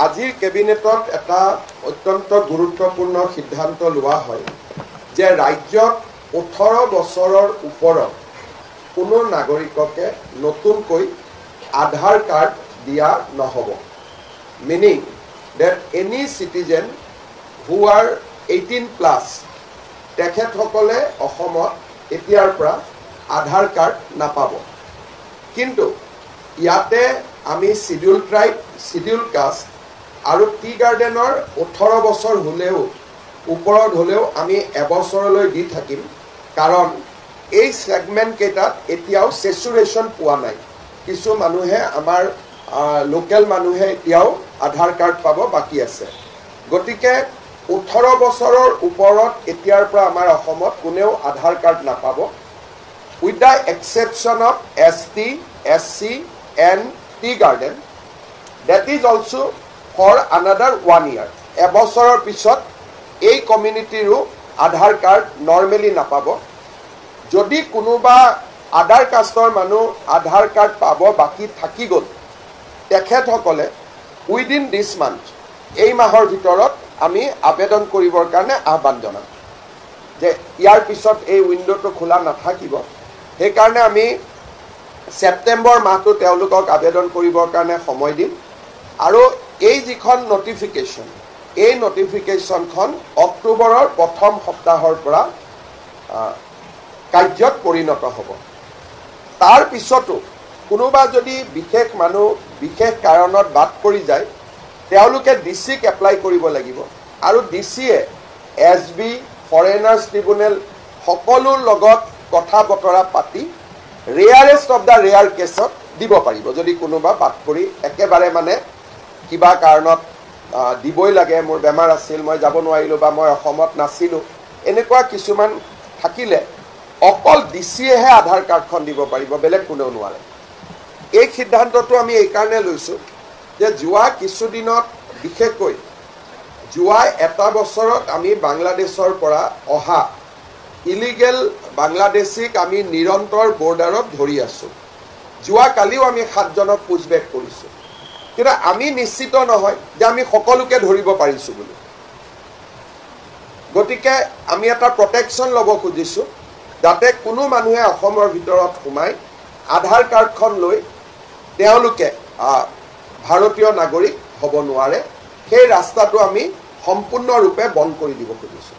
আজিৰ কেবিনেটত এটা অত্যন্ত গুৰুত্বপূৰ্ণ সিদ্ধান্ত লোৱা হয় যে ৰাজ্যত 18 বছৰৰ ওপৰত কোনো নাগৰিককে নতুনকৈ আধাৰ কাৰ্ড দিয়া নহ'ব। Meaning that any citizen who are 18+ তেখেতসকলে অসমত এতিয়াৰ পৰা আধাৰ কাৰ্ড নাপাব। কিন্তু ইয়াতে আমি শিডিউল ট্ৰাইব, শিডিউল কাষ্ট আৰু টি গাৰ্ডেনৰ 18 বছৰ হ'লেও ওপৰত হ'লেও আমি এবছৰলৈ দি থাকিম, কাৰণ এই সেগমেন্ট কেইটাত এতিয়াও সেচুৰেশন পোৱা নাই। কিছু মানুহে আমাৰ লোকেল মানুহে এতিয়াও আধাৰ কাৰ্ড পাব বাকি আছে। গতিকে 18 বছৰৰ ওপৰত এতিয়াৰ পৰা আমাৰ অসমত কোনেও আধাৰ কাৰ্ড নাপাব, with the exception of ST, SC and tea garden. That is also for another 1 year. এবছৰৰ পিছত এই কমিউনিটিৰো আধাৰ কাৰ্ড নৰ্মেলি নাপাব। যদি কোনোবা আধাৰ কাষ্টৰ মানুহ আধাৰ কাৰ্ড পাব বাকি থাকি গ'ল, তেখেতসকলে উইদিন দিছ মান্থ, এই মাহৰ ভিতৰত আমি আবেদন কৰিবৰ কাৰণে আহ্বান জনাম যে ইয়াৰ পিছত এই উইণ্ডোটো খোলা নাথাকিব। সেইকাৰণে আমি সেপ্টেম্বৰ মাহটো তেওঁলোকক আবেদন কৰিবৰ কাৰণে সময় দিম আৰু এই যিখন নটিফিকেশ্যন, এই নটিফিকেশ্যনখন অক্টোবৰৰ প্ৰথম সপ্তাহৰ পৰা কাৰ্যত পৰিণত হ'ব। তাৰ পিছতো কোনোবা যদি বিশেষ মানুহ বিশেষ কাৰণত বাদ পৰি যায়, তেওঁলোকে ডিচিক এপ্লাই কৰিব লাগিব আৰু ডিচিয়ে SB, ফৰেনাৰ্ছ ট্ৰিব্যুনেল সকলোৰ লগত কথা বতৰা পাতি ৰেয়াৰেষ্ট অফ দ্য ৰেয়াৰ কেছত দিব পাৰিব। যদি কোনোবা বাদ পৰি একেবাৰে মানে কিবা কাৰণত দিবই লাগে, মোৰ বেমাৰ আছিল, মই যাব নোৱাৰিলোঁ বা মই অসমত নাছিলোঁ, এনেকুৱা কিছুমান থাকিলে অকল ডিচিয়েহে আধাৰ কাৰ্ডখন দিব পাৰিব, বেলেগ কোনেও নোৱাৰে। এই সিদ্ধান্তটো আমি এইকাৰণে লৈছোঁ যে যোৱা কিছুদিনত, বিশেষকৈ যোৱা এটা বছৰত আমি বাংলাদেশৰ পৰা অহা ইলিগেল বাংলাদেশীক আমি নিৰন্তৰ বৰ্ডাৰত ধৰি আছোঁ। যোৱাকালিও আমি 7জনক পুছবেক কৰিছোঁ, কিন্তু আমি নিশ্চিত নহয় যে আমি সকলোকে ধৰিব পাৰিছোঁ বুলি। গতিকে আমি এটা প্ৰটেকশ্যন ল'ব খুজিছোঁ যাতে কোনো মানুহে অসমৰ ভিতৰত সোমাই আধাৰ কাৰ্ডখন লৈ তেওঁলোকে ভাৰতীয় নাগৰিক হ'ব নোৱাৰে। সেই ৰাস্তাটো আমি সম্পূৰ্ণৰূপে বন্ধ কৰি দিব খুজিছোঁ।